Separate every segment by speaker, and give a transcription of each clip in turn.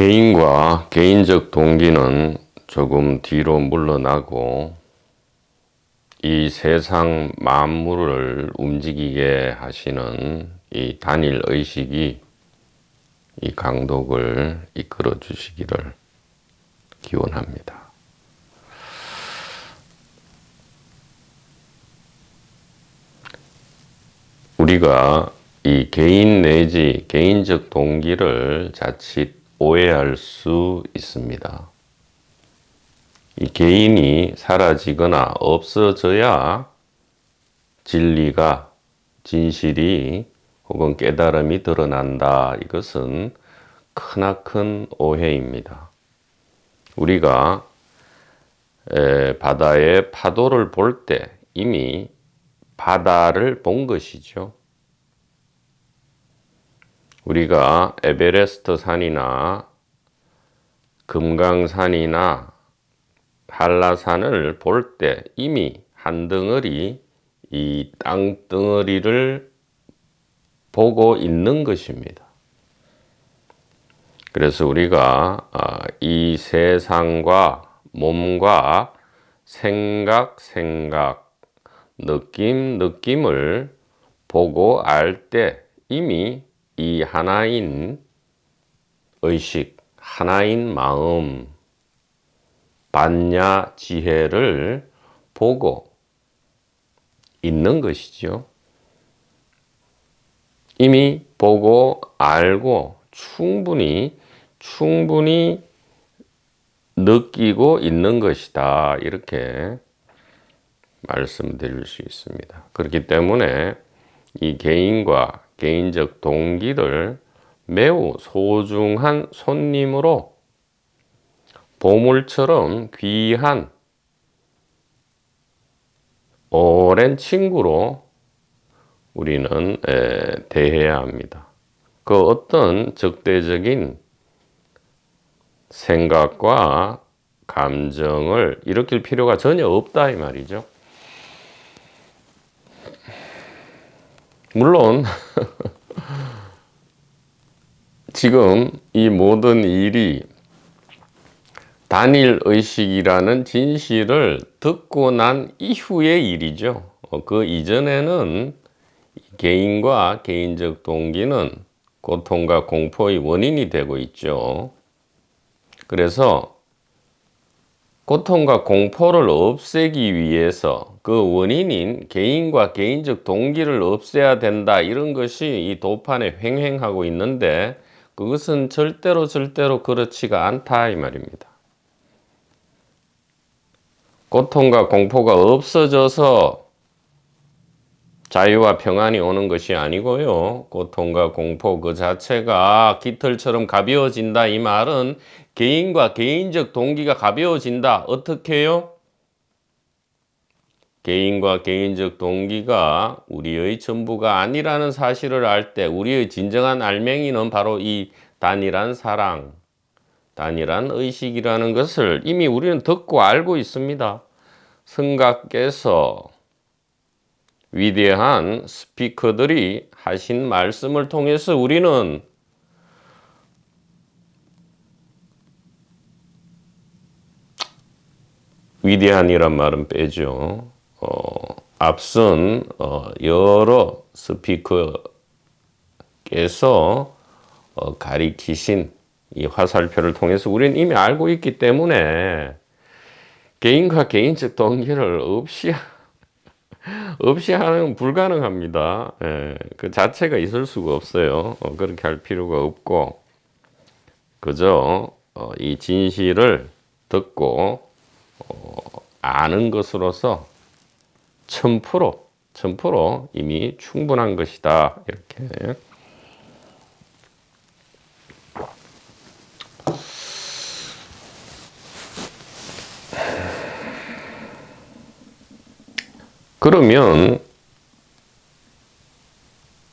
Speaker 1: 개인과 개인적 동기는 조금 뒤로 물러나고 이 세상 만물을 움직이게 하시는 이 단일 의식이 이 강독을 이끌어 주시기를 기원합니다. 우리가 이 개인 내지 개인적 동기를 자칫 오해할 수 있습니다. 이 개인이 사라지거나 없어져야 진리가, 진실이 혹은 깨달음이 드러난다. 이것은 크나큰 오해입니다. 우리가 바다의 파도를 볼 때 이미 바다를 본 것이죠. 우리가 에베레스트 산이나 금강산이나 한라산을 볼 때 이미 한 덩어리 이 땅덩어리를 보고 있는 것입니다. 그래서 우리가 이 세상과 몸과 생각, 느낌을 보고 알 때 이미 이 하나인 의식, 하나인 마음, 반야 지혜를 보고 있는 것이죠. 이미 보고 알고 충분히 느끼고 있는 것이다. 이렇게 말씀드릴 수 있습니다. 그렇기 때문에 이 개인과 개인적 동기를 매우 소중한 손님으로 보물처럼 귀한 오랜 친구로 우리는 대해야 합니다. 그 어떤 적대적인 생각과 감정을 일으킬 필요가 전혀 없다 이 말이죠. 물론 지금 이 모든 일이 단일 의식이라는 진실을 듣고 난 이후의 일이죠. 그 이전에는 개인과 개인적 동기는 고통과 공포의 원인이 되고 있죠. 그래서 고통과 공포를 없애기 위해서 그 원인인 개인과 개인적 동기를 없애야 된다. 이런 것이 이 도판에 횡행하고 있는데 그것은 절대로 그렇지가 않다 이 말입니다. 고통과 공포가 없어져서 자유와 평안이 오는 것이 아니고요. 고통과 공포 그 자체가 깃털처럼 가벼워진다. 이 말은 개인과 개인적 동기가 가벼워진다. 어떻게요? 개인과 개인적 동기가 우리의 전부가 아니라는 사실을 알 때 우리의 진정한 알맹이는 바로 이 단일한 사랑, 단일한 의식이라는 것을 이미 우리는 듣고 알고 있습니다. 성가께서 위대한 스피커들이 하신 말씀을 통해서 우리는 위대한이란 말은 빼죠. 앞선 여러 스피커께서 가리키신 이 화살표를 통해서 우리는 이미 알고 있기 때문에 개인과 개인적 동기를 없이 하는 불가능합니다. 그 자체가 있을 수가 없어요. 그렇게 할 필요가 없고 그저 이 진실을 듣고 아는 것으로서 1000% 이미 충분한 것이다. 이렇게. 그러면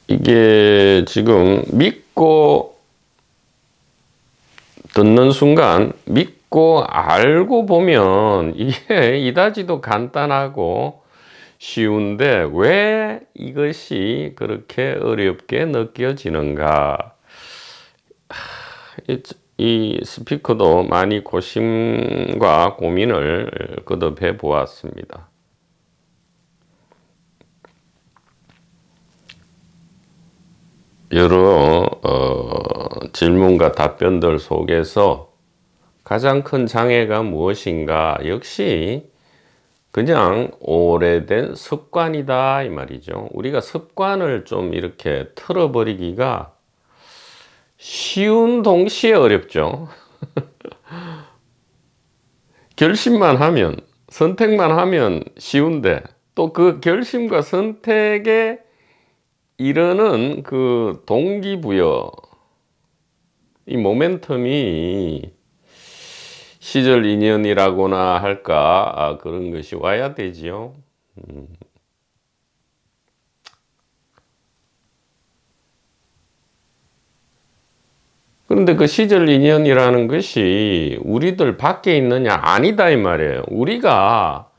Speaker 1: 이게 지금 믿고 듣는 순간 믿고 알고 보면 이게 이다지도 간단하고 쉬운데 왜 이것이 그렇게 어렵게 느껴지는가? 이 스피커도 많이 고심과 고민을 거듭해 보았습니다. 여러 질문과 답변들 속에서 가장 큰 장애가 무엇인가? 역시 그냥 오래된 습관이다 이 말이죠. 우리가 습관을 좀 이렇게 틀어버리기가 쉬운 동시에 어렵죠. 결심만 하면, 선택만 하면 쉬운데 또 그 결심과 선택에 이르는 그 동기부여, 이 모멘텀이 시절 인연이라고나 할까, 그런 것이 와야 되지요. 그런데 그 시절 인연이라는 것이 우리들 밖에 있느냐? 아니다 이 말이에요. 우리가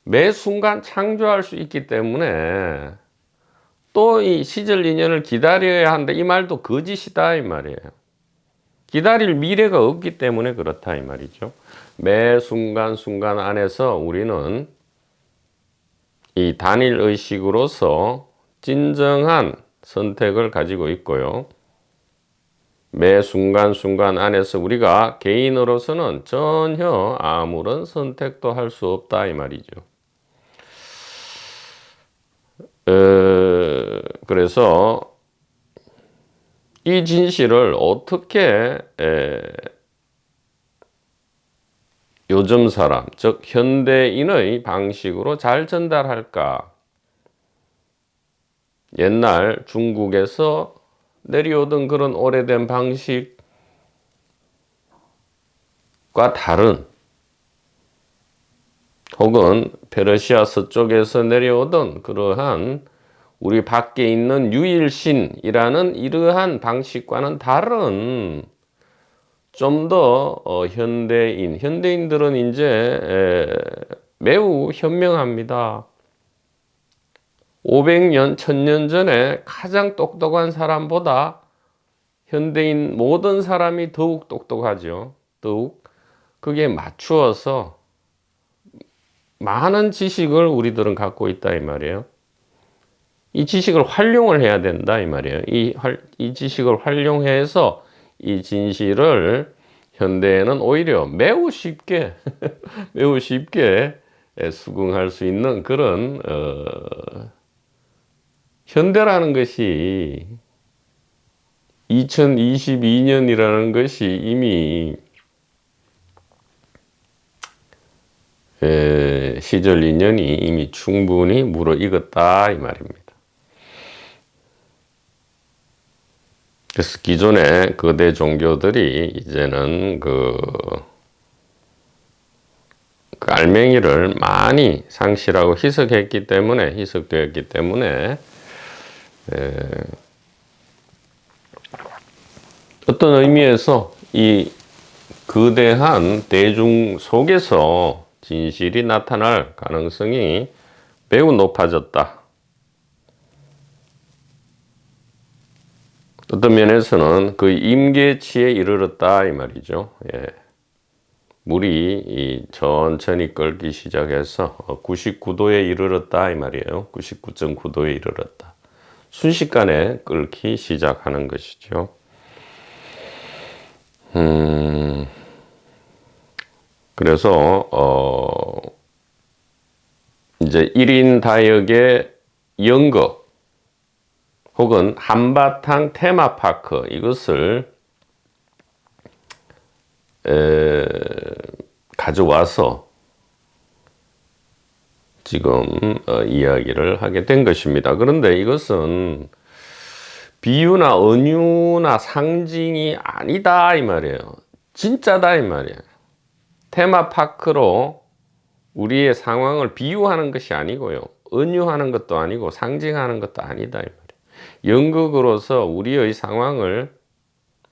Speaker 1: 매 순간 창조할 수 있기 때문에 또 이 시절 인연을 기다려야 한다, 이 말도 거짓이다 이 말이에요. 기다릴 미래가 없기 때문에 그렇다 이 말이죠. 매 순간순간 안에서 우리는 이 단일 의식으로서 진정한 선택을 가지고 있고요. 매 순간순간 안에서 우리가 개인으로서는 전혀 아무런 선택도 할 수 없다 이 말이죠. 그래서 이 진실을 어떻게 요즘 사람, 즉 현대인의 방식으로 잘 전달할까? 옛날 중국에서 내려오던 그런 오래된 방식과 다른, 혹은 페르시아 서쪽에서 내려오던 그러한 우리 밖에 있는 유일신이라는 이러한 방식과는 다른 좀 더 현대인들은 이제 매우 현명합니다. 500년, 1000년 전에 가장 똑똑한 사람보다 현대인 모든 사람이 더욱 똑똑하죠. 더욱 그게 맞추어서 많은 지식을 우리들은 갖고 있다 이 말이에요. 이 지식을 활용을 해야 된다 이 말이에요. 이 지식을 활용해서 이 진실을 현대에는 오히려 매우 쉽게 매우 쉽게 수긍할 수 있는 그런 현대라는 것이 2022년이라는 것이 이미 시절 인연이 이미 충분히 무르익었다 이 말입니다. 그래서 기존의 거대 종교들이 이제는 그 알맹이를 많이 상실하고 희석되었기 때문에 어떤 의미에서 이 거대한 대중 속에서 진실이 나타날 가능성이 매우 높아졌다. 어떤 면에서는 그 임계치에 이르렀다 이 말이죠. 물이 천천히 끓기 시작해서 99도에 이르렀다 이 말이에요. 99.9도에 이르렀다. 순식간에 끓기 시작하는 것이죠. 그래서 이제 1인 다역의 연극 혹은 한바탕 테마파크, 이것을 가져와서 지금 이야기를 하게 된 것입니다. 그런데 이것은 비유나 은유나 상징이 아니다 이 말이에요. 진짜다 이 말이에요. 테마파크로 우리의 상황을 비유하는 것이 아니고요, 은유하는 것도 아니고 상징하는 것도 아니다 이 말이에요. 연극으로서 우리의 상황을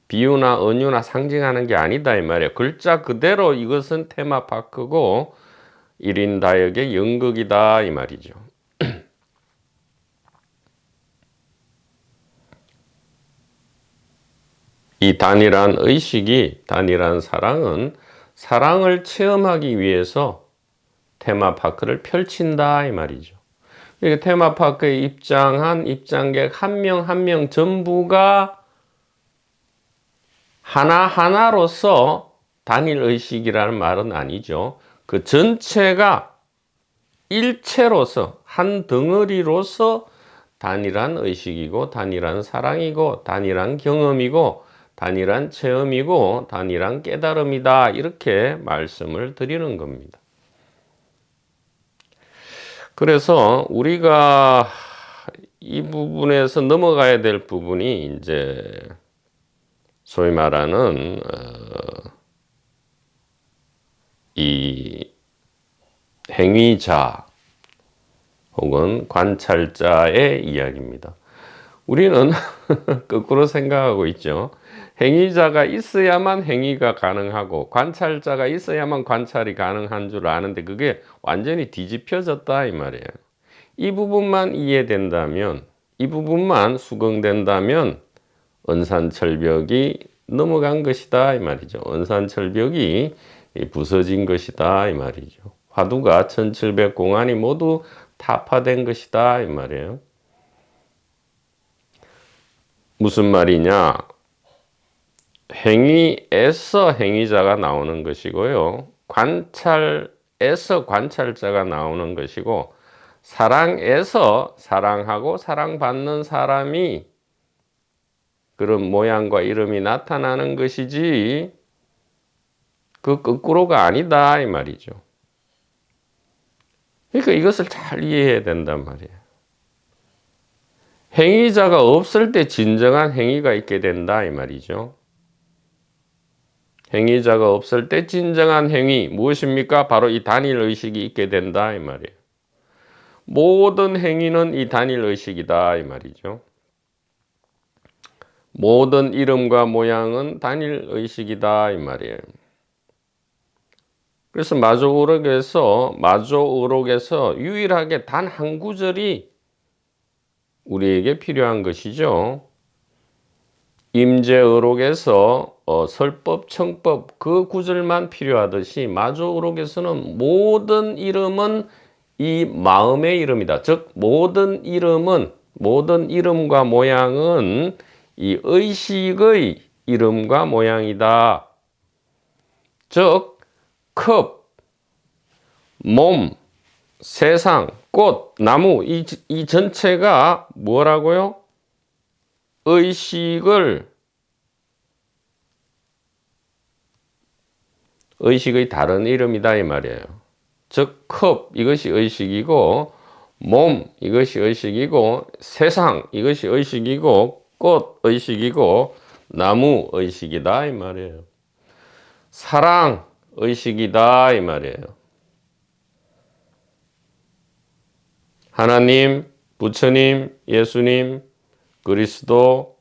Speaker 1: 비유나 은유나 상징하는 게 아니다 이 말이에요. 글자 그대로 이것은 테마파크고 1인 다역의 연극이다 이 말이죠. 이 단일한 의식이, 단일한 사랑은 사랑을 체험하기 위해서 테마파크를 펼친다 이 말이죠. 그러니까 테마파크에 입장한 입장객 한 명 한 명 전부가 하나하나로서 단일 의식이라는 말은 아니죠. 그 전체가 일체로서, 한 덩어리로서 단일한 의식이고, 단일한 사랑이고, 단일한 경험이고, 단일한 체험이고, 단일한 깨달음이다. 이렇게 말씀을 드리는 겁니다. 그래서 우리가 이 부분에서 넘어가야 될 부분이 이제 소위 말하는 이 행위자 혹은 관찰자의 이야기입니다. 우리는 거꾸로 생각하고 있죠. 행위자가 있어야만 행위가 가능하고 관찰자가 있어야만 관찰이 가능한 줄 아는데 그게 완전히 뒤집혀졌다 이 말이에요. 이 부분만 이해된다면, 이 부분만 수긍된다면 은산철벽이 넘어간 것이다 이 말이죠. 은산철벽이 부서진 것이다 이 말이죠. 화두가 1700 공안이 모두 타파된 것이다 이 말이에요. 무슨 말이냐? 행위에서 행위자가 나오는 것이고요. 관찰에서 관찰자가 나오는 것이고, 사랑에서 사랑하고 사랑받는 사람이 그런 모양과 이름이 나타나는 것이지 그 거꾸로가 아니다 이 말이죠. 그러니까 이것을 잘 이해해야 된단 말이에요. 행위자가 없을 때 진정한 행위가 있게 된다 이 말이죠. 행위자가 없을 때 진정한 행위 무엇입니까? 바로 이 단일 의식이 있게 된다 이 말이에요. 모든 행위는 이 단일 의식이다 이 말이죠. 모든 이름과 모양은 단일 의식이다 이 말이에요. 그래서 마조의록에서 유일하게 단 한 구절이 우리에게 필요한 것이죠. 임재의록에서 설법, 청법 그 구절만 필요하듯이 마조의록에서는 모든 이름은 이 마음의 이름이다. 즉 모든 이름과 모양은 이 의식의 이름과 모양이다. 즉 컵, 몸, 세상, 꽃, 나무 이 전체가 뭐라고요? 의식의 다른 이름이다 이 말이에요. 즉 컵 이것이 의식이고, 몸 이것이 의식이고, 세상 이것이 의식이고, 꽃 의식이고, 나무 의식이다 이 말이에요. 사랑 의식이다 이 말이에요. 하나님, 부처님, 예수님, 그리스도,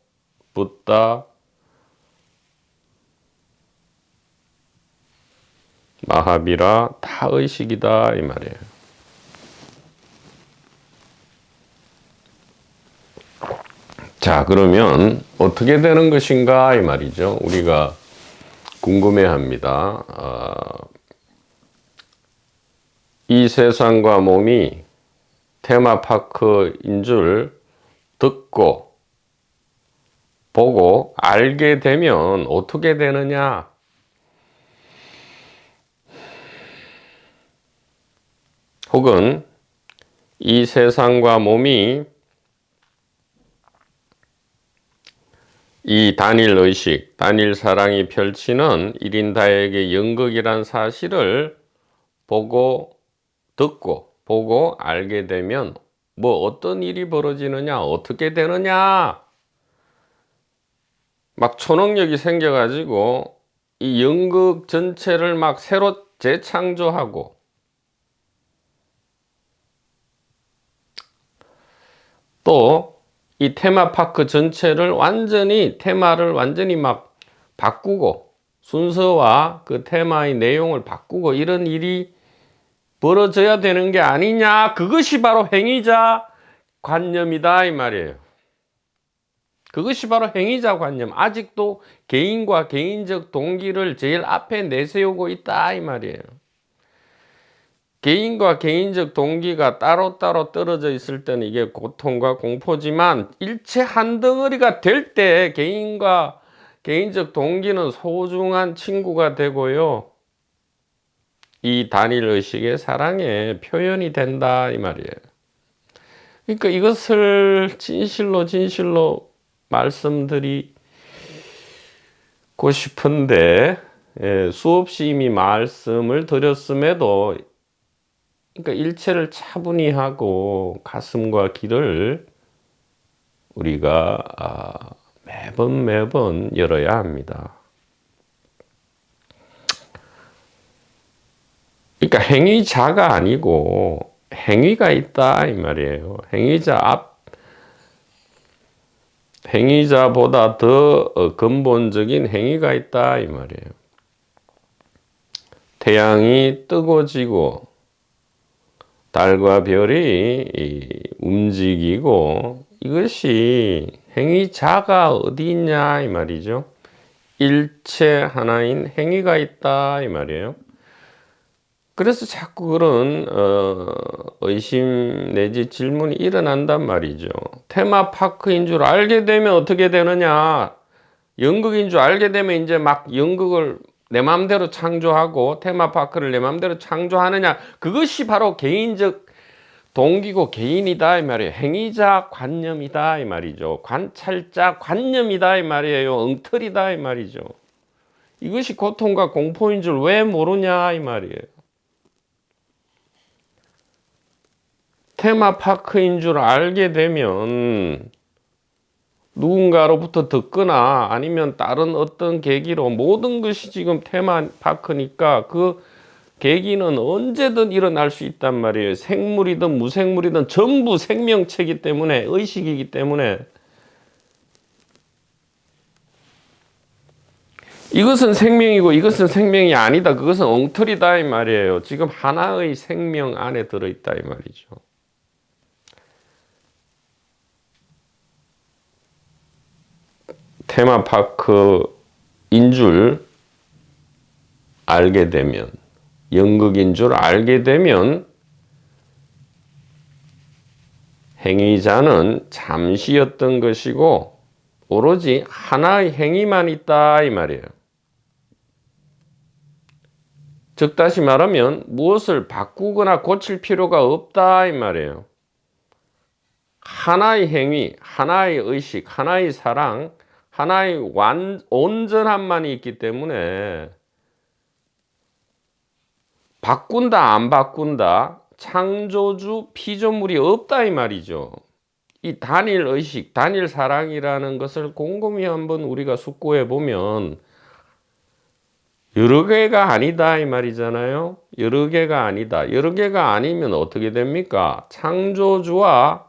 Speaker 1: 붓다, 마하비라 다 의식이다 이 말이에요. 자, 그러면 어떻게 되는 것인가 이 말이죠. 우리가 궁금해합니다. 이 세상과 몸이 테마파크인 줄 듣고 보고 알게 되면 어떻게 되느냐? 혹은 이 세상과 몸이 이 단일 의식, 단일 사랑이 펼치는 1인 다액의 연극이란 사실을 보고 듣고 보고 알게 되면 뭐 어떤 일이 벌어지느냐, 어떻게 되느냐? 막 초능력이 생겨가지고 이 연극 전체를 막 새로 재창조하고 또 이 테마파크 전체를 테마를 완전히 막 바꾸고 순서와 그 테마의 내용을 바꾸고 이런 일이 벌어져야 되는 게 아니냐. 그것이 바로 행위자 관념이다 이 말이에요. 그것이 바로 행위자 관념. 아직도 개인과 개인적 동기를 제일 앞에 내세우고 있다 이 말이에요. 개인과 개인적 동기가 따로따로 떨어져 있을 때는 이게 고통과 공포지만 일체 한 덩어리가 될 때 개인과 개인적 동기는 소중한 친구가 되고요. 이 단일의식의 사랑의 표현이 된다 이 말이에요. 그러니까 이것을 진실로 말씀드리고 싶은데 수없이 이미 말씀을 드렸음에도 그러니까 일체를 차분히 하고 가슴과 귀를 우리가 매번 열어야 합니다. 그러니까 행위자가 아니고 행위가 있다 이 말이에요. 행위자보다 더 근본적인 행위가 있다 이 말이에요. 태양이 뜨고 지고 달과 별이 움직이고 이것이 행위자가 어디 있냐 이 말이죠. 일체 하나인 행위가 있다 이 말이에요. 그래서 자꾸 그런 의심 내지 질문이 일어난단 말이죠. 테마파크인 줄 알게 되면 어떻게 되느냐. 연극인 줄 알게 되면 이제 막 연극을 내 마음대로 창조하고 테마파크를 내 마음대로 창조하느냐. 그것이 바로 개인적 동기고 개인이다 이 말이에요. 행위자 관념이다 이 말이죠. 관찰자 관념이다 이 말이에요. 엉터리다 이 말이죠. 이것이 고통과 공포인 줄 왜 모르냐 이 말이에요. 테마파크인 줄 알게 되면 누군가로부터 듣거나 아니면 다른 어떤 계기로 모든 것이 지금 테마파크니까 그 계기는 언제든 일어날 수 있단 말이에요. 생물이든 무생물이든 전부 생명체이기 때문에 의식이기 때문에 이것은 생명이고 이것은 생명이 아니다. 그것은 엉터리다 이 말이에요. 지금 하나의 생명 안에 들어있다 이 말이죠. 테마파크인 줄 알게 되면 연극인 줄 알게 되면 행위자는 잠시였던 것이고 오로지 하나의 행위만 있다 이 말이에요. 즉 다시 말하면 무엇을 바꾸거나 고칠 필요가 없다 이 말이에요. 하나의 행위, 하나의 의식, 하나의 사랑, 하나의 온전함만이 있기 때문에 바꾼다 안 바꾼다 창조주 피조물이 없다 이 말이죠. 이 단일 의식, 단일 사랑이라는 것을 곰곰이 한번 우리가 숙고해 보면 여러 개가 아니다 이 말이잖아요. 여러 개가 아니다. 여러 개가 아니면 어떻게 됩니까? 창조주와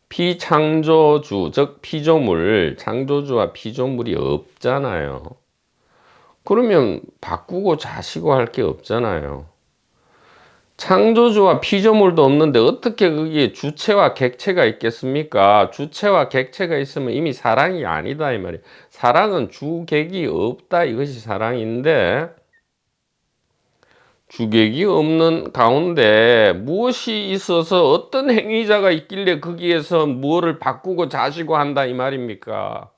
Speaker 1: 피창조주, 즉 피조물, 창조주와 피조물이 없잖아요. 그러면 바꾸고 자시고 할 게 없잖아요. 창조주와 피조물도 없는데 어떻게 거기에 주체와 객체가 있겠습니까? 주체와 객체가 있으면 이미 사랑이 아니다 이 말이에요. 사랑은 주객이 없다 이것이 사랑인데 주객이 없는 가운데 무엇이 있어서 어떤 행위자가 있길래 거기에서 무엇을 바꾸고 자시고 한다 이 말입니까?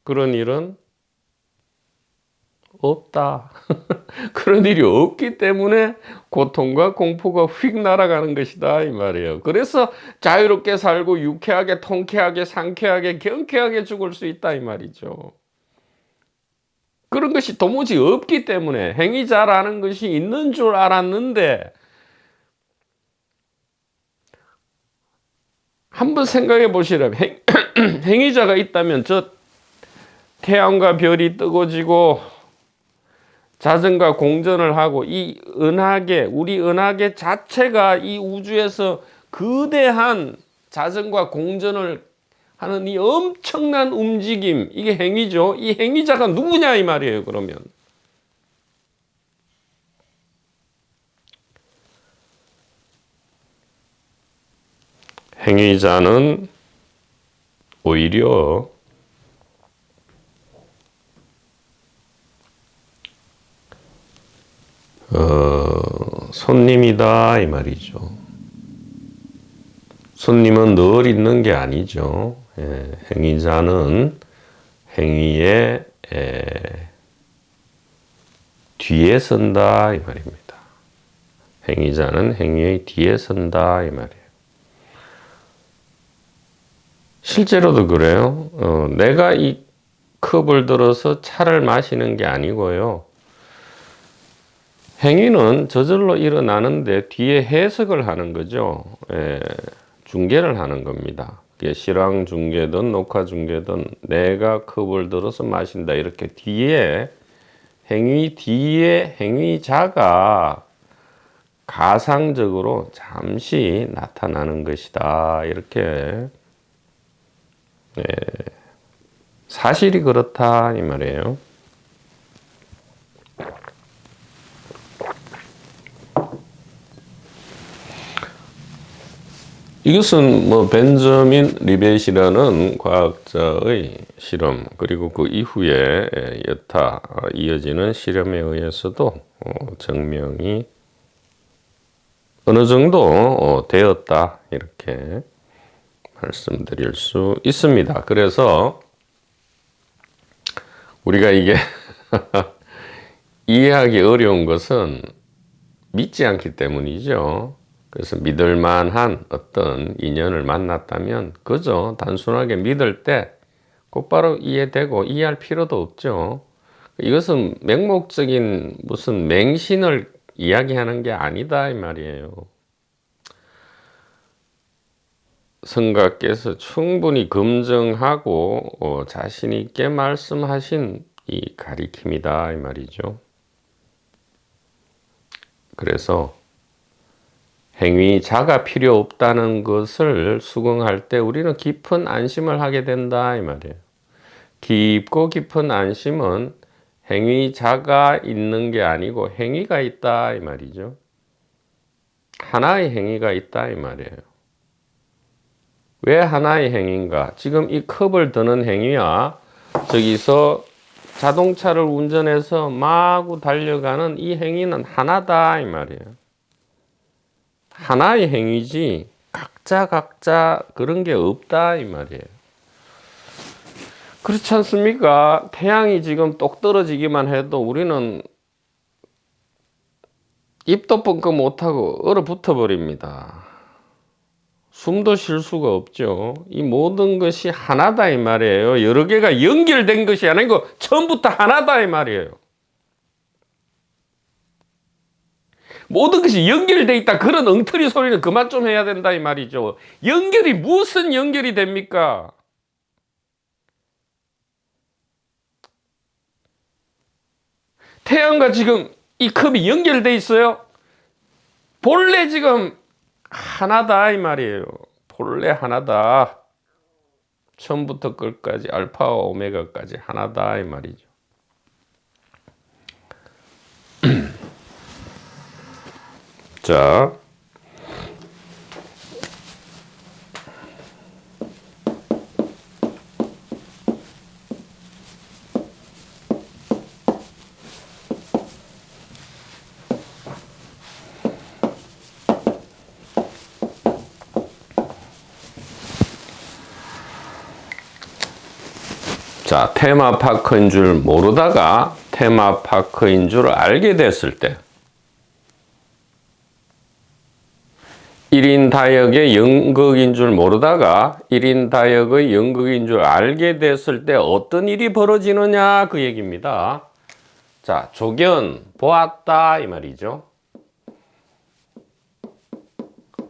Speaker 1: 그런 일은 없다. 그런 일이 없기 때문에 고통과 공포가 휙 날아가는 것이다 이 말이에요. 그래서 자유롭게 살고 유쾌하게 통쾌하게 상쾌하게 경쾌하게 죽을 수 있다 이 말이죠. 그런 것이 도무지 없기 때문에 행위자라는 것이 있는 줄 알았는데 한번 생각해 보시라면 행위자가 있다면 저 태양과 별이 뜨고 지고 자전과 공전을 하고 이 은하계 우리 은하계 자체가 이 우주에서 거대한 자전과 공전을 하는 이 엄청난 움직임 이게 행위죠. 이 행위자가 누구냐 이 말이에요. 그러면 행위자는 오히려 손님이다 이 말이죠. 손님은 늘 있는 게 아니죠. 행위자는 행위의 뒤에 선다 이 말입니다. 행위자는 행위의 뒤에 선다 이 말이에요. 실제로도 그래요. 내가 이 컵을 들어서 차를 마시는 게 아니고요. 행위는 저절로 일어나는데 뒤에 해석을 하는 거죠. 중계를 하는 겁니다. 실황 중계든 녹화 중계든 내가 컵을 들어서 마신다 이렇게 뒤에 행위 뒤에 행위자가 가상적으로 잠시 나타나는 것이다 이렇게 사실이 그렇다 이 말이에요. 이것은 뭐 벤저민 리벳이라는 과학자의 실험 그리고 그 이후에 여타 이어지는 실험에 의해서도 증명이 어느 정도 되었다 이렇게 말씀드릴 수 있습니다. 그래서 우리가 이게 이해하기 어려운 것은 믿지 않기 때문이죠. 그래서 믿을 만한 어떤 인연을 만났다면 그저 단순하게 믿을 때 곧바로 이해되고 이해할 필요도 없죠. 이것은 맹목적인 무슨 맹신을 이야기하는 게 아니다 이 말이에요. 성가께서 충분히 검증하고 자신 있게 말씀하신 이 가리킴이다 이 말이죠. 그래서 행위자가 필요 없다는 것을 수긍할 때 우리는 깊은 안심을 하게 된다 이 말이에요. 깊고 깊은 안심은 행위자가 있는 게 아니고 행위가 있다 이 말이죠. 하나의 행위가 있다 이 말이에요. 왜 하나의 행위인가? 지금 이 컵을 드는 행위와 저기서 자동차를 운전해서 마구 달려가는 이 행위는 하나다 이 말이에요. 하나의 행위지 각자 그런 게 없다 이 말이에요. 그렇지 않습니까? 태양이 지금 똑 떨어지기만 해도 우리는 입도 뻥끗 못하고 얼어붙어 버립니다. 숨도 쉴 수가 없죠. 이 모든 것이 하나다 이 말이에요. 여러 개가 연결된 것이 아니고 처음부터 하나다 이 말이에요. 모든 것이 연결되어 있다. 그런 엉터리 소리는 그만 좀 해야 된다 이 말이죠. 연결이 무슨 연결이 됩니까? 태양과 지금 이 컵이 연결되어 있어요. 본래 지금 하나다 이 말이에요. 본래 하나다. 처음부터 끝까지 알파와 오메가까지 하나다 이 말이죠. 자, 테마파크인 줄 모르다가 테마파크인 줄 알게 됐을 때 1인 다역의 연극인 줄 모르다가 1인 다역의 연극인 줄 알게 됐을 때 어떤 일이 벌어지느냐 그 얘기입니다. 자, 조견 보았다 이 말이죠.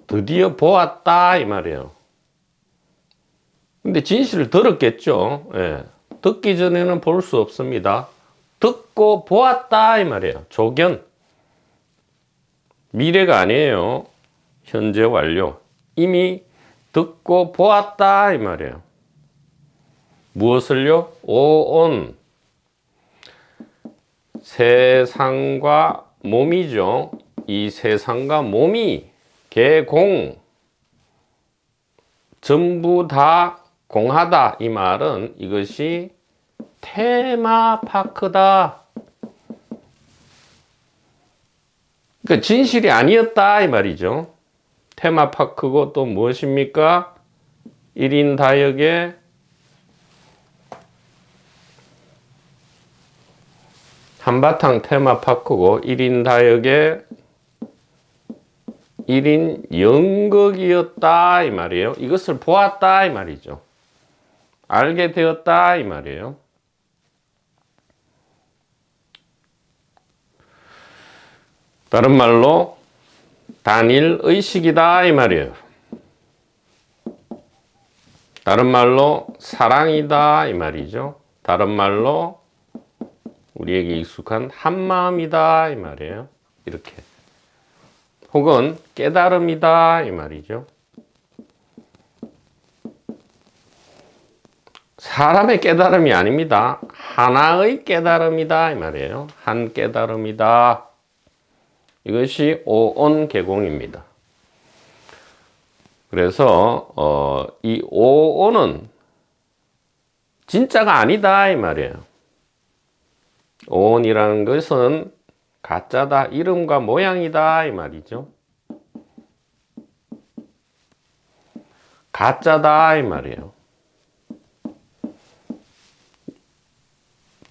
Speaker 1: 드디어 보았다 이 말이에요. 근데 진실을 들었겠죠. 예. 듣기 전에는 볼 수 없습니다. 듣고 보았다 이 말이에요. 조견. 미래가 아니에요. 현재 완료. 이미 듣고 보았다 이 말이에요. 무엇을요? 오온. 세상과 몸이죠. 이 세상과 몸이 개공. 전부 다 공하다 이 말은 이것이 테마파크다. 그러니까 진실이 아니었다 이 말이죠. 테마파크고 또 무엇입니까? 1인 다역의 한바탕 테마파크고 1인 다역의 1인 연극이었다 이 말이에요. 이것을 보았다 이 말이죠. 알게 되었다 이 말이에요. 다른 말로 단일 의식이다 이 말이에요. 다른 말로 사랑이다 이 말이죠. 다른 말로 우리에게 익숙한 한마음이다 이 말이에요. 이렇게. 혹은 깨달음이다 이 말이죠. 사람의 깨달음이 아닙니다. 하나의 깨달음이다 이 말이에요. 한 깨달음이다. 이것이 오온 개공입니다. 그래서 이 오온은 진짜가 아니다 이 말이에요. 오온이라는 것은 가짜다, 이름과 모양이다 이 말이죠. 가짜다 이 말이에요.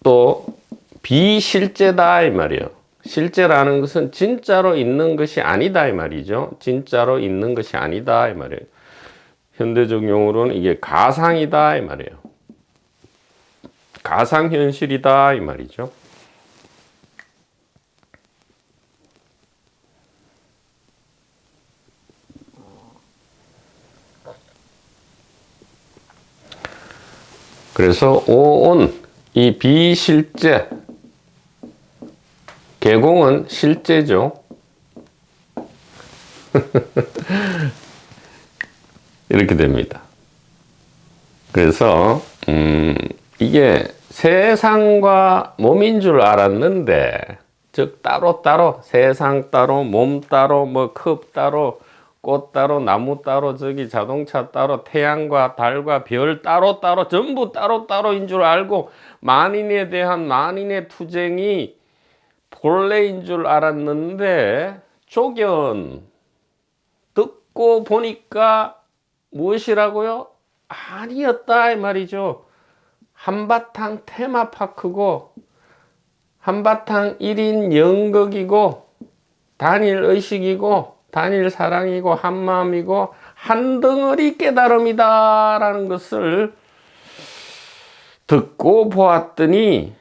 Speaker 1: 또 비실제다 이 말이에요. 실제라는 것은 진짜로 있는 것이 아니다 이 말이죠. 진짜로 있는 것이 아니다 이 말이에요. 현대적 용어로는 이게 가상이다 이 말이에요. 가상현실이다 이 말이죠. 그래서 오온, 이 비실제, 개공은 실제죠. 이렇게 됩니다. 그래서 이게 세상과 몸인 줄 알았는데, 즉 따로 세상 따로 몸 따로 뭐 컵 따로 꽃 따로 나무 따로 저기 자동차 따로 태양과 달과 별 따로 전부 따로인 줄 알고 만인에 대한 만인의 투쟁이 본래인 줄 알았는데 조견 듣고 보니까 무엇이라고요? 아니었다 이 말이죠. 한바탕 테마파크고 한바탕 1인 연극이고 단일 의식이고 단일 사랑이고 한마음이고 한덩어리 깨달음이다 라는 것을 듣고 보았더니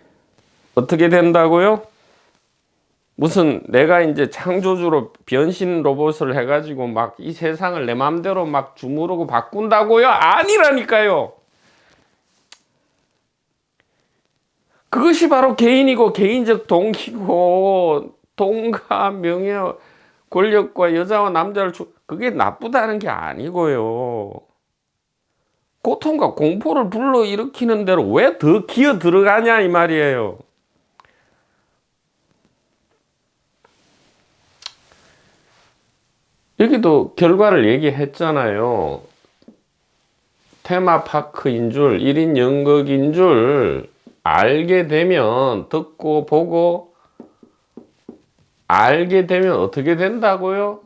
Speaker 1: 어떻게 된다고요? 무슨 내가 이제 창조주로 변신 로봇을 해가지고 막 이 세상을 내 마음대로 막 주무르고 바꾼다고요? 아니라니까요. 그것이 바로 개인이고 개인적 동기고 돈과 명예 권력과 여자와 남자를 그게 나쁘다는 게 아니고요. 고통과 공포를 불러일으키는 대로 왜 더 기어 들어가냐 이 말이에요. 여기도 결과를 얘기했잖아요. 테마파크인 줄, 1인 연극인 줄 알게 되면, 듣고 보고 알게 되면 어떻게 된다고요?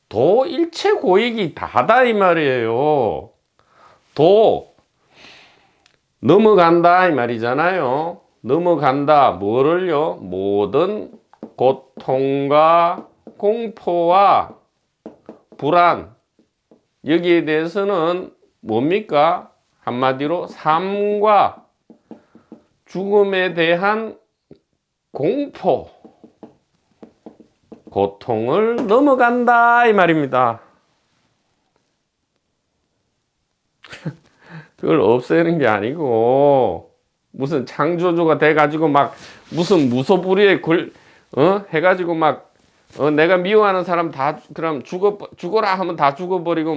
Speaker 1: 도 일체 고익이 다다 이 말이에요. 도 넘어간다 이 말이잖아요. 넘어간다 뭐를요? 모든 고통과 공포와 불안, 여기에 대해서는 뭡니까? 한마디로 삶과 죽음에 대한 공포, 고통을 넘어간다 이 말입니다. 그걸 없애는 게 아니고 무슨 창조주가 돼가지고 막 무슨 무소불위에 해가지고 막 내가 미워하는 사람 다 그럼 죽어라 하면 다 죽어버리고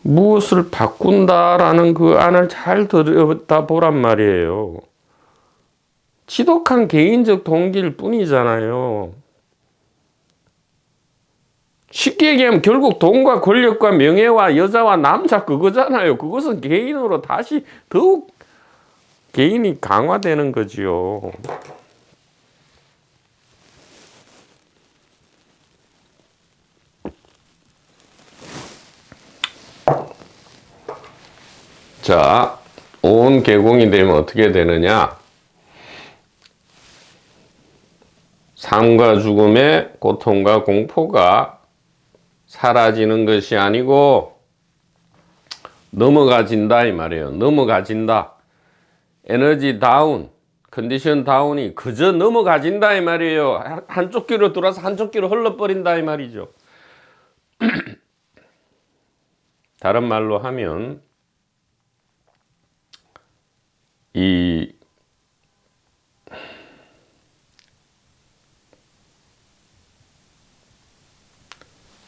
Speaker 1: 무엇을 바꾼다라는 그 안을 잘 들여다보란 말이에요. 지독한 개인적 동기일 뿐이잖아요. 쉽게 얘기하면 결국 돈과 권력과 명예와 여자와 남자 그거잖아요. 그것은 개인으로 다시 더욱 개인이 강화되는 거지요. 자, 온 개공이 되면 어떻게 되느냐? 삶과 죽음의 고통과 공포가 사라지는 것이 아니고 넘어가진다 이 말이에요. 넘어가진다. 에너지 다운, 컨디션 다운이 그저 넘어가진다 이 말이에요. 한쪽 귀로 들어와서 한쪽 귀로 흘러버린다 이 말이죠. 다른 말로 하면 이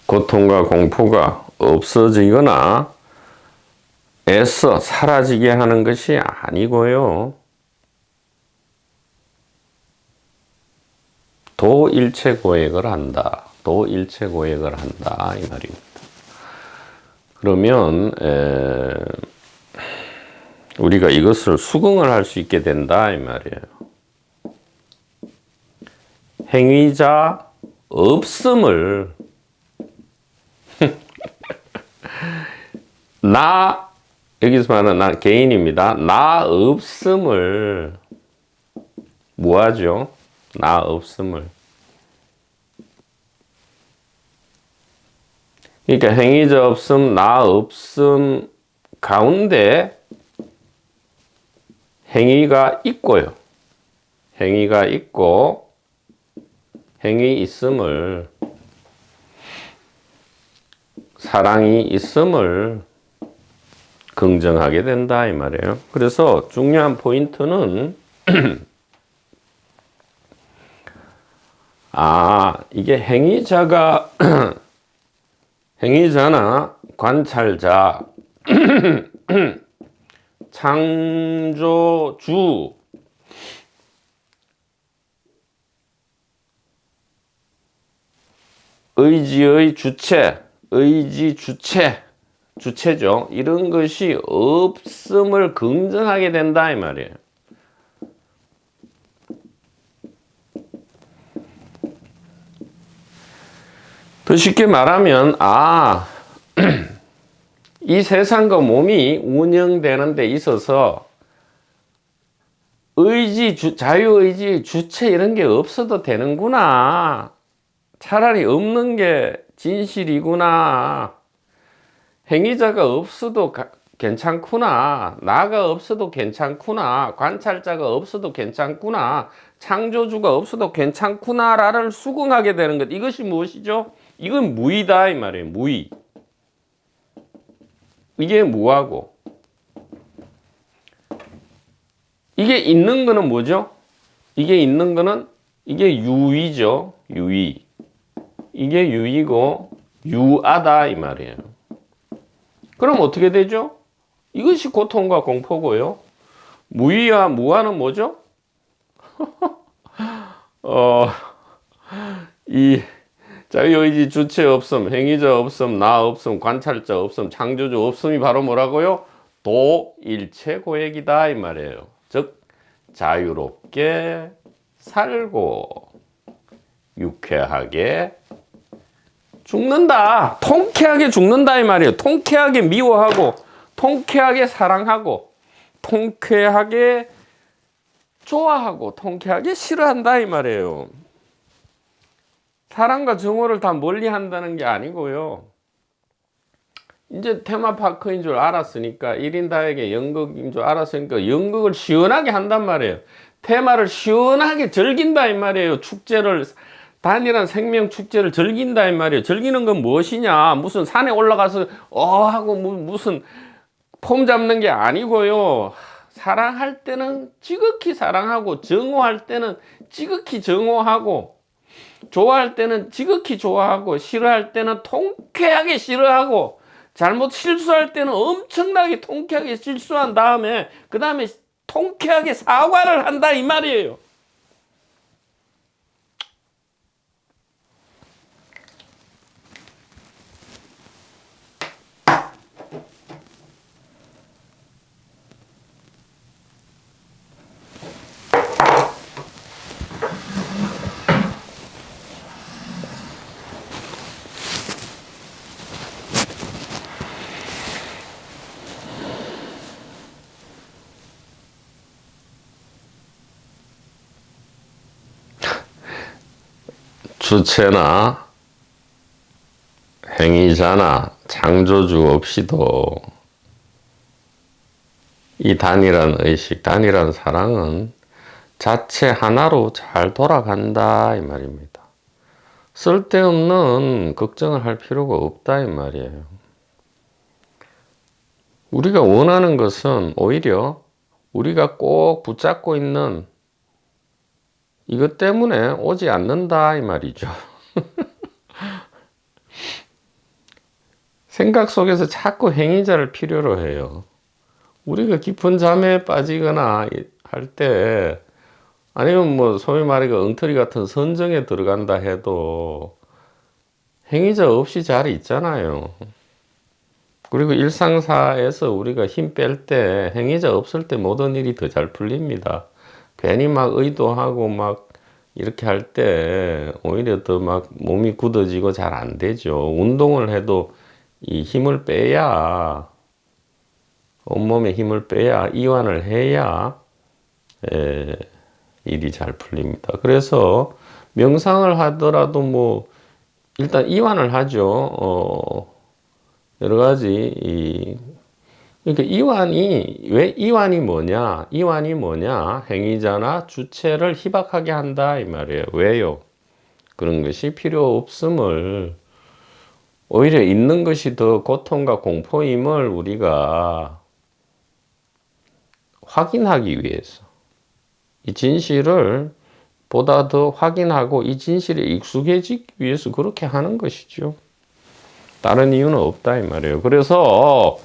Speaker 1: 고통과 공포가 없어지거나 애써 사라지게 하는 것이 아니고요. 도일체고액을 한다. 도일체고액을 한다. 이 말입니다. 그러면 우리가 이것을 수긍을 할 수 있게 된다. 이 말이에요. 행위자 없음을 나 여기서 말하는 나 개인입니다. 나 없음을 뭐하죠? 나 없음을. 그러니까 행위자 없음, 나 없음 가운데 행위가 있고요. 행위가 있고 행위 있음을 사랑이 있음을 긍정하게 된다 이 말이에요. 그래서 중요한 포인트는 이게 행위자가 행위자나 관찰자 창조주 의지의 주체 의지 주체죠. 이런 것이 없음을 긍정하게 된다 이 말이에요. 더 쉽게 말하면 이 세상과 몸이 운영되는 데 있어서 자유의지 주체 이런 게 없어도 되는구나. 차라리 없는 게 진실이구나. 행위자가 없어도 괜찮구나. 나가 없어도 괜찮구나. 관찰자가 없어도 괜찮구나. 창조주가 없어도 괜찮구나라를 수긍하게 되는 것. 이것이 무엇이죠? 이건 무의다 이 말이에요. 무의. 이게 무하고 이게 있는 거는 뭐죠? 이게 있는 거는 이게 유의죠. 유의. 이게 유의고 유하다 이 말이에요. 그럼 어떻게 되죠? 이것이 고통과 공포고요. 무의와 무하는 뭐죠? 이 자유의지 주체 없음, 행위자 없음, 나 없음, 관찰자 없음, 창조주 없음이 바로 뭐라고요? 도일체고액이다 이 말이에요. 즉 자유롭게 살고 유쾌하게 죽는다. 통쾌하게 죽는다 이 말이에요. 통쾌하게 미워하고 통쾌하게 사랑하고 통쾌하게 좋아하고 통쾌하게 싫어한다 이 말이에요. 사랑과 정오를 다 멀리 한다는 게 아니고요. 이제 테마파크인 줄 알았으니까 1인 다에게 연극인 줄 알았으니까 연극을 시원하게 한단 말이에요. 테마를 시원하게 즐긴다 이 말이에요. 축제를 단일한 생명 축제를 즐긴다 이 말이에요. 즐기는 건 무엇이냐? 무슨 산에 올라가서 하고 무슨 폼 잡는 게 아니고요. 사랑할 때는 지극히 사랑하고 정오할 때는 지극히 정오하고 좋아할 때는 지극히 좋아하고 싫어할 때는 통쾌하게 싫어하고 잘못 실수할 때는 엄청나게 통쾌하게 실수한 다음에 그 다음에 통쾌하게 사과를 한다 이 말이에요. 주체나 행위자나 창조주 없이도 이 단일한 의식, 단일한 사랑은 자체 하나로 잘 돌아간다 이 말입니다. 쓸데없는 걱정을 할 필요가 없다 이 말이에요. 우리가 원하는 것은 오히려 우리가 꼭 붙잡고 있는 이것 때문에 오지 않는다 이 말이죠. 생각 속에서 자꾸 행위자를 필요로 해요. 우리가 깊은 잠에 빠지거나 할 때, 아니면 뭐 소위 말해 엉터리 같은 선정에 들어간다 해도 행위자 없이 잘 있잖아요. 그리고 일상사에서 우리가 힘 뺄 때 행위자 없을 때 모든 일이 더 잘 풀립니다. 괜히 막 의도하고 막 이렇게 할 때 오히려 더 막 몸이 굳어지고 잘 안 되죠. 운동을 해도 이 힘을 빼야, 온몸에 힘을 빼야, 이완을 해야 일이 잘 풀립니다. 그래서 명상을 하더라도 뭐 일단 이완을 하죠. 여러 가지 그러니까 왜 이완이 뭐냐? 이완이 뭐냐? 행위자나 주체를 희박하게 한다 이 말이에요. 왜요? 그런 것이 필요 없음을, 오히려 있는 것이 더 고통과 공포임을 우리가 확인하기 위해서 이 진실을 보다 더 확인하고 이 진실에 익숙해지기 위해서 그렇게 하는 것이죠. 다른 이유는 없다 이 말이에요. 그래서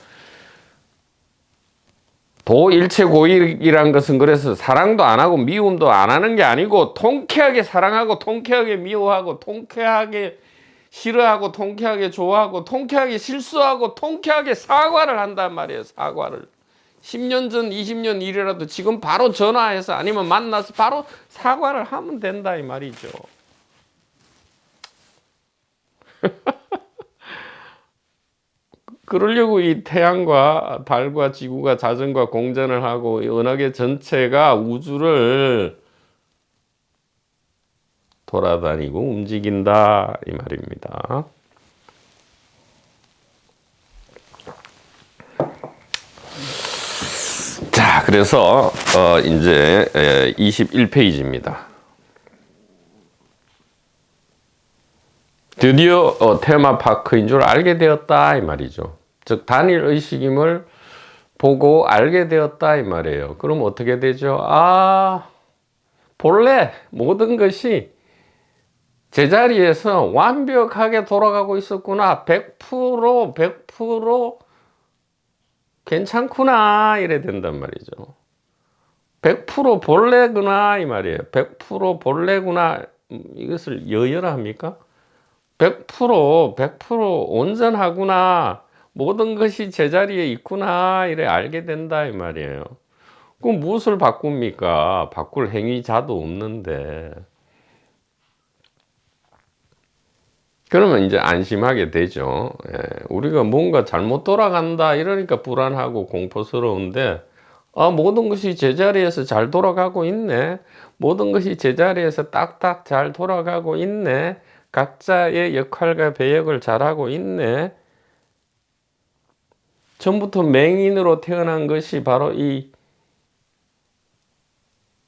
Speaker 1: 도일체고일이란 것은 그래서 사랑도 안 하고 미움도 안 하는 게 아니고 통쾌하게 사랑하고 통쾌하게 미워하고 통쾌하게 싫어하고 통쾌하게 좋아하고 통쾌하게 실수하고 통쾌하게 사과를 한단 말이에요. 사과를 10년 전 20년 일이라도 지금 바로 전화해서 아니면 만나서 바로 사과를 하면 된다 이 말이죠. 그러려고 이 태양과 달과 지구가 자전과 공전을 하고 이 은하계 전체가 우주를 돌아다니고 움직인다 이 말입니다. 자, 그래서 이제 21페이지입니다. 드디어 테마파크인 줄 알게 되었다 이 말이죠. 즉 단일 의식임을 보고 알게 되었다 이 말이에요. 그럼 어떻게 되죠? 본래 모든 것이 제자리에서 완벽하게 돌아가고 있었구나. 100% 괜찮구나 이래 된단 말이죠. 100% 본래구나 이 말이에요. 100% 본래구나. 이것을 여여라 합니까? 100% 온전하구나. 모든 것이 제자리에 있구나 이래 알게 된다 이 말이에요. 그럼 무엇을 바꿉니까? 바꿀 행위자도 없는데. 그러면 이제 안심하게 되죠. 우리가 뭔가 잘못 돌아간다 이러니까 불안하고 공포스러운데 모든 것이 제자리에서 잘 돌아가고 있네. 모든 것이 제자리에서 딱딱 잘 돌아가고 있네. 각자의 역할과 배역을 잘하고 있네. 처음부터 맹인으로 태어난 것이 바로 이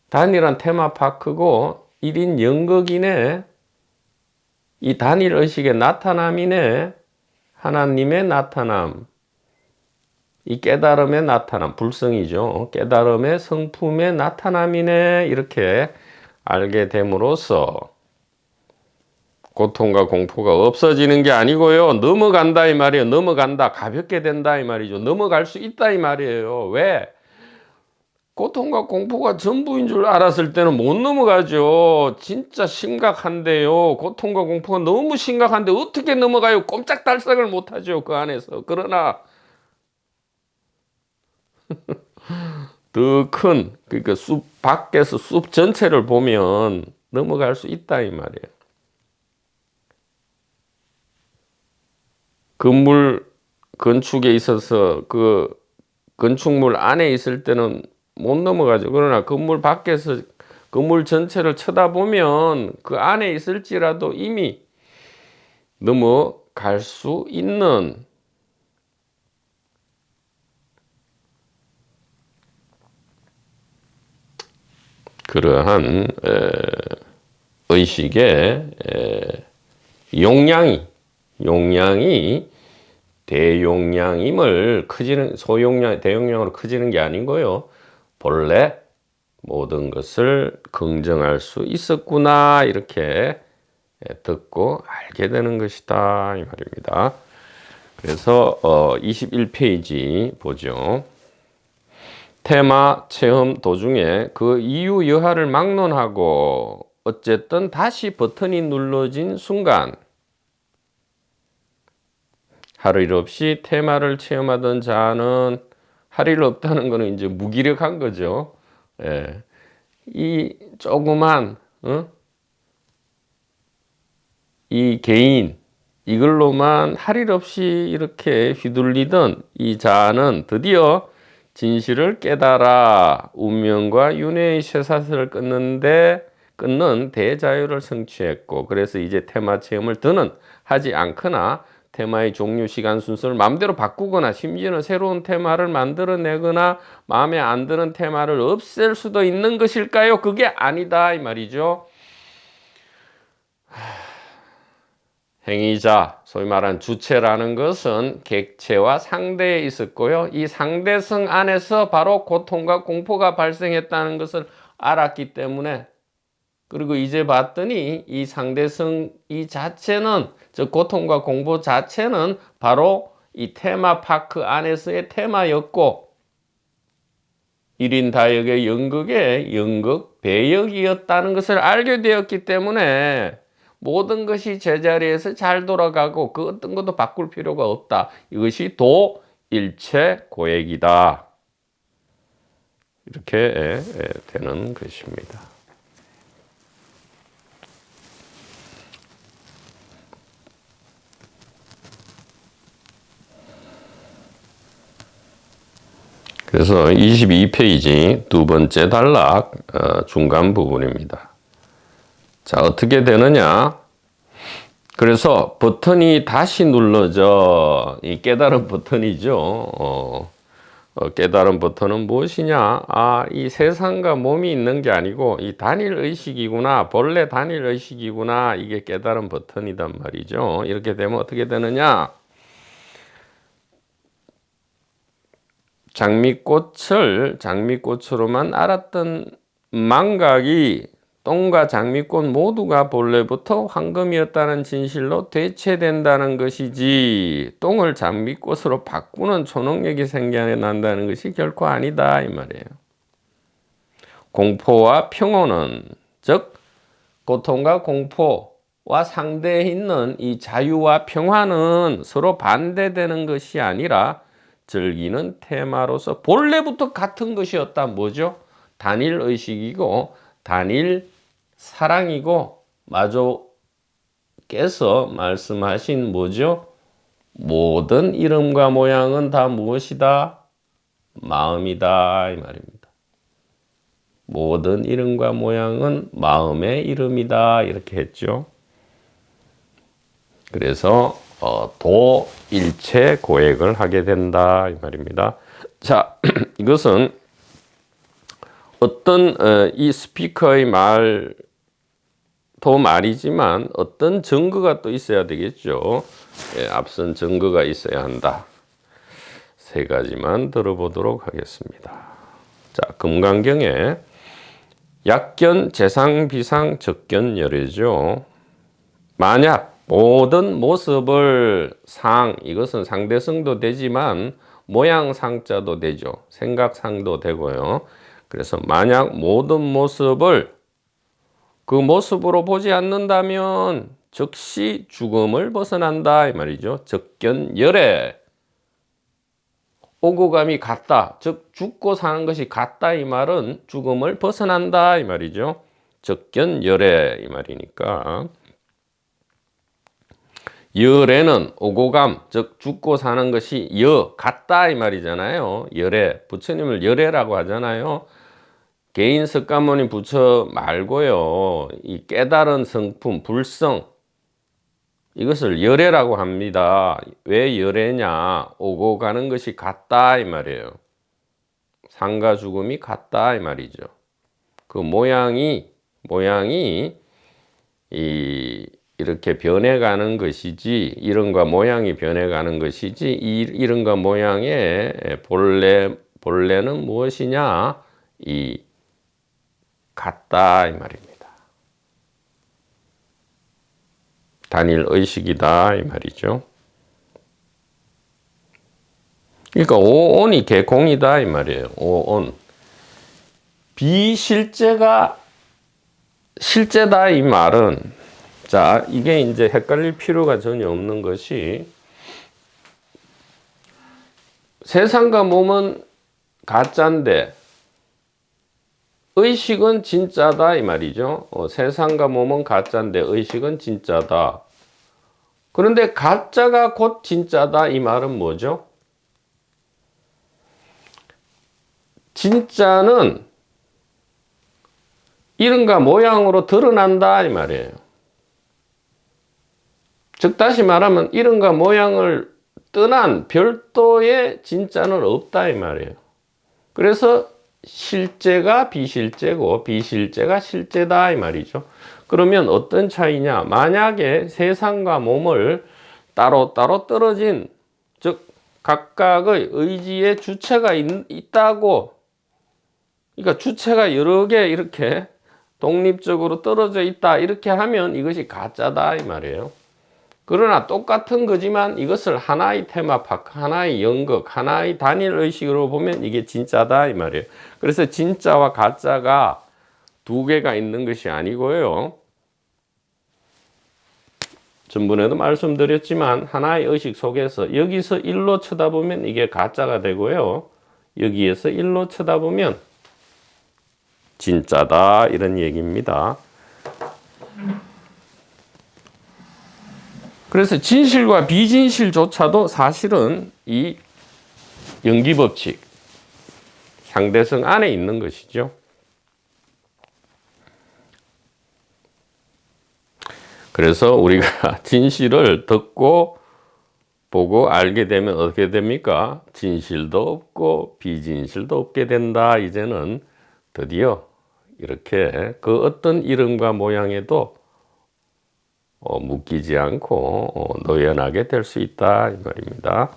Speaker 1: 단일한 테마파크고 1인 연극이네. 이 단일 의식의 나타남이네. 하나님의 나타남. 이 깨달음의 나타남, 불성이죠. 깨달음의 성품의 나타남이네. 이렇게 알게 됨으로써 고통과 공포가 없어지는 게 아니고요. 넘어간다 이 말이에요. 넘어간다. 가볍게 된다 이 말이죠. 넘어갈 수 있다 이 말이에요. 왜? 고통과 공포가 전부인 줄 알았을 때는 못 넘어가죠. 진짜 심각한데요. 고통과 공포가 너무 심각한데 어떻게 넘어가요? 꼼짝달싹을 못하죠. 그 안에서. 그러나 더 큰, 그러니까 숲 밖에서 숲 전체를 보면 넘어갈 수 있다 이 말이에요. 건물 건축에 있어서 건축물 안에 있을 때는 못 넘어가죠. 그러나 건물 밖에서 건물 전체를 쳐다보면 그 안에 있을지라도 이미 넘어갈 수 있는 그러한 의식의 용량이 대용량임을 대용량으로 커지는 게 아니고요. 본래 모든 것을 긍정할 수 있었구나 이렇게 듣고 알게 되는 것이다 이 말입니다. 그래서 21페이지 보죠. 테마 체험 도중에 그 이유 여하를 막론하고 어쨌든 다시 버튼이 눌러진 순간 할 일 없이 테마를 체험하던 자는 할 일 없다는 거는 이제 무기력한 거죠. 예. 이 조그만 이 개인 이걸로만 할 일 없이 이렇게 휘둘리던 이 자는 드디어 진실을 깨달아 운명과 윤회의 쇠사슬을 끊는 대자유를 성취했고, 그래서 이제 테마 체험을 더는 하지 않거나 테마의 종류, 시간 순서를 마음대로 바꾸거나 심지어는 새로운 테마를 만들어내거나 마음에 안 드는 테마를 없앨 수도 있는 것일까요? 그게 아니다 이 말이죠. 행위자, 소위 말하는 주체라는 것은 객체와 상대에 있었고요. 이 상대성 안에서 바로 고통과 공포가 발생했다는 것을 알았기 때문에, 그리고 이제 봤더니 이 상대성 이 자체는, 즉 고통과 공포 자체는 바로 이 테마파크 안에서의 테마였고 1인 다역의 연극의 연극 배역이었다는 것을 알게 되었기 때문에 모든 것이 제자리에서 잘 돌아가고 그 어떤 것도 바꿀 필요가 없다. 이것이 도일체 고액이다. 이렇게 되는 것입니다. 그래서 22페이지 두 번째 단락 중간 부분입니다. 자, 어떻게 되느냐? 그래서 버튼이 다시 눌러져. 이 깨달음 버튼이죠. 깨달음 버튼은 무엇이냐? 이 세상과 몸이 있는 게 아니고 이 단일 의식이구나. 본래 단일 의식이구나. 이게 깨달음 버튼이단 말이죠. 이렇게 되면 어떻게 되느냐? 장미꽃으로만 알았던 망각이 똥과 장미꽃 모두가 본래부터 황금이었다는 진실로 대체된다는 것이지, 똥을 장미꽃으로 바꾸는 초능력이 생겨난다는 것이 결코 아니다 이 말이에요. 공포와 평온은, 즉 고통과 공포와 상대에 있는 이 자유와 평화는 서로 반대되는 것이 아니라 즐기는 테마로서 본래부터 같은 것이었다. 뭐죠? 단일 의식이고 단일 사랑이고, 마조께서 말씀하신 뭐죠? 모든 이름과 모양은 다 무엇이다? 마음이다 이 말입니다. 모든 이름과 모양은 마음의 이름이다 이렇게 했죠. 그래서 도일체 고액을 하게 된다 이 말입니다. 자, 이것은 어떤 이 스피커의 말도 말이지만 어떤 증거가 또 있어야 되겠죠. 앞선 증거가 있어야 한다. 세 가지만 들어보도록 하겠습니다. 자, 금강경에 약견, 재상, 비상, 적견, 열애죠. 만약 모든 모습을 이것은 상대성도 되지만 모양상자도 되죠. 생각상도 되고요. 그래서 만약 모든 모습을 그 모습으로 보지 않는다면 즉시 죽음을 벗어난다 이 말이죠. 적견열애. 오고 감이 같다, 즉 죽고 사는 것이 같다 이 말은 죽음을 벗어난다 이 말이죠. 적견열애 이 말이니까, 열애는 오고감, 즉 죽고 사는 것이 같다 이 말이잖아요. 열애, 부처님을 열애라고 하잖아요. 개인 석가모니 부처 말고요. 이 깨달은 성품, 불성, 이것을 열애라고 합니다. 왜 열애냐? 오고 가는 것이 같다 이 말이에요. 상과 죽음이 같다 이 말이죠. 그 모양이 이렇게 변해가는 것이지, 이름과 모양이 변해가는 것이지, 이 이름과 모양의 본래는 무엇이냐? 같다 이 말입니다. 단일 의식이다 이 말이죠. 그러니까 오온이 개공이다 이 말이에요. 오온. 비실제가 실제다 이 말은, 자, 이게 이제 헷갈릴 필요가 전혀 없는 것이, 세상과 몸은 가짜인데 의식은 진짜다 이 말이죠. 세상과 몸은 가짜인데 의식은 진짜다. 그런데 가짜가 곧 진짜다 이 말은 뭐죠? 진짜는 이름과 모양으로 드러난다 이 말이에요. 즉 다시 말하면 이름과 모양을 떠난 별도의 진짜는 없다 이 말이에요. 그래서 실제가 비실제고 비실제가 실제다 이 말이죠. 그러면 어떤 차이냐? 만약에 세상과 몸을 따로따로 떨어진, 즉 각각의 의지의 주체가 있다고, 그러니까 주체가 여러 개 이렇게 독립적으로 떨어져 있다 이렇게 하면 이것이 가짜다 이 말이에요. 그러나 똑같은 거지만 이것을 하나의 테마파크, 하나의 연극, 하나의 단일 의식으로 보면 이게 진짜다 이 말이에요. 그래서 진짜와 가짜가 두 개가 있는 것이 아니고요. 전번에도 말씀드렸지만 하나의 의식 속에서 여기서 일로 쳐다보면 이게 가짜가 되고요. 여기에서 일로 쳐다보면 진짜다 이런 얘기입니다. 그래서 진실과 비진실조차도 사실은 이 연기법칙, 상대성 안에 있는 것이죠. 그래서 우리가 진실을 듣고 보고 알게 되면 어떻게 됩니까? 진실도 없고 비진실도 없게 된다. 이제는 드디어 이렇게 그 어떤 이름과 모양에도 묶이지 않고 노연하게 될 수 있다 이 말입니다.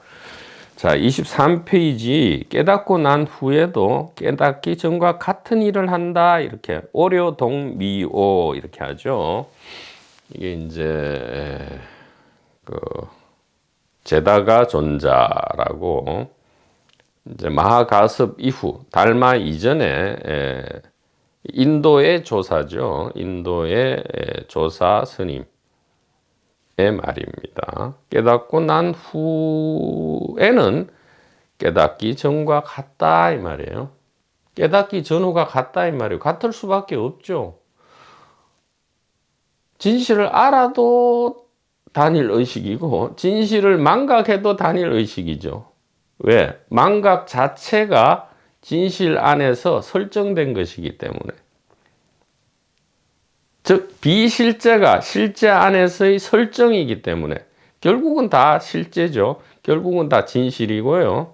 Speaker 1: 자, 23페이지 깨닫고 난 후에도 깨닫기 전과 같은 일을 한다 이렇게 오려동미오 이렇게 하죠. 이게 이제 그 제다가 존자라고 이제 마하가습 이후 달마 이전에 인도의 조사죠. 인도의 조사 스님 말입니다. 깨닫고 난 후에는 깨닫기 전과 같다 이 말이에요. 깨닫기 전후가 같다 이 말이에요. 같을 수밖에 없죠. 진실을 알아도 단일 의식이고 진실을 망각해도 단일 의식이죠. 왜? 망각 자체가 진실 안에서 설정된 것이기 때문에. 즉 비실제가 실제 안에서의 설정이기 때문에 결국은 다 실제죠. 결국은 다 진실이고요.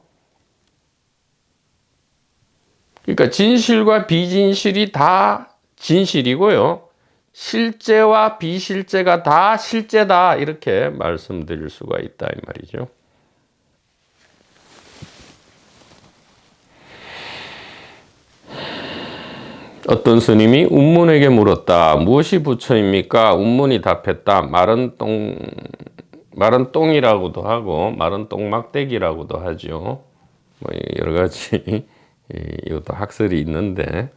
Speaker 1: 그러니까 진실과 비진실이 다 진실이고요. 실제와 비실제가 다 실제다 이렇게 말씀드릴 수가 있다 이 말이죠. 어떤 스님이 운문에게 물었다. 무엇이 부처입니까? 운문이 답했다. 마른 똥이라고도 하고 마른 똥막대기라고도 하죠. 뭐 여러 가지 이것도 학설이 있는데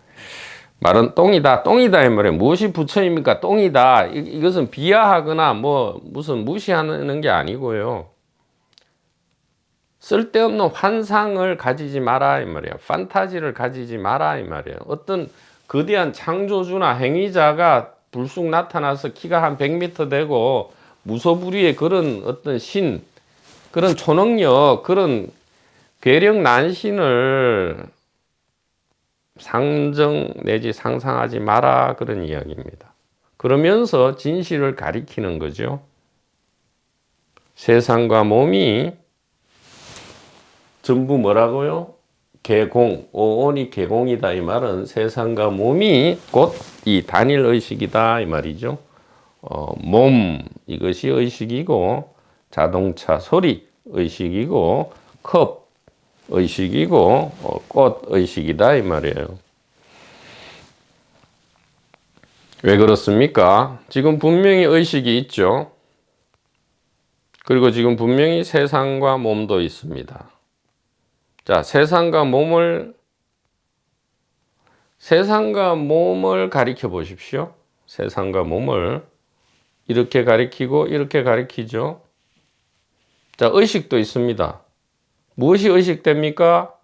Speaker 1: 마른 똥이다 이 말이에요. 무엇이 부처입니까? 똥이다. 이것은 비하하거나 뭐 무슨 무시하는 게 아니고요. 쓸데없는 환상을 가지지 마라 이 말이에요. 판타지를 가지지 마라 이 말이에요. 어떤 거대한 창조주나 행위자가 불쑥 나타나서 키가 한 100m 되고 무소불위의 그런 어떤 신, 그런 초능력, 그런 괴력 난신을 상정 내지 상상하지 마라 그런 이야기입니다. 그러면서 진실을 가리키는 거죠. 세상과 몸이 전부 뭐라고요? 개공, 오온이 개공이다 이 말은 세상과 몸이 곧 이 단일 의식이다 이 말이죠. 몸 이것이 의식이고 자동차 소리 의식이고 컵 의식이고 꽃 의식이다 이 말이에요. 왜 그렇습니까? 지금 분명히 의식이 있죠. 그리고 지금 분명히 세상과 몸도 있습니다. 자, 세상과 몸을 가리켜 보십시오. 세상과 몸을 이렇게 가리키고 이렇게 가리키죠. 자, 의식도 있습니다. 무엇이 의식됩니까?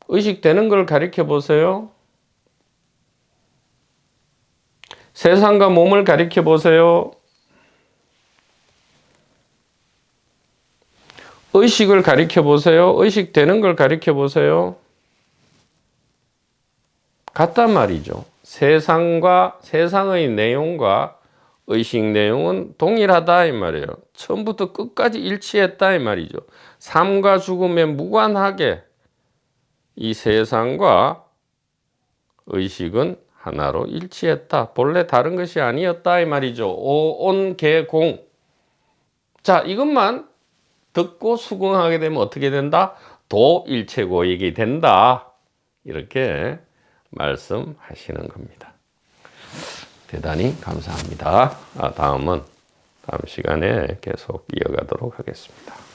Speaker 1: 의식되는 걸 가리켜 보세요. 세상과 몸을 가리켜 보세요. 의식을 가리켜 보세요. 의식되는 걸 가리켜 보세요. 같단 말이죠. 세상의 내용과 의식 내용은 동일하다 이 말이에요. 처음부터 끝까지 일치했다 이 말이죠. 삶과 죽음에 무관하게 이 세상과 의식은 하나로 일치했다. 본래 다른 것이 아니었다 이 말이죠. 오온개공. 자, 이것만 듣고 수긍하게 되면 어떻게 된다? 도일체고익이 된다. 이렇게 말씀하시는 겁니다. 대단히 감사합니다. 다음 시간에 계속 이어가도록 하겠습니다.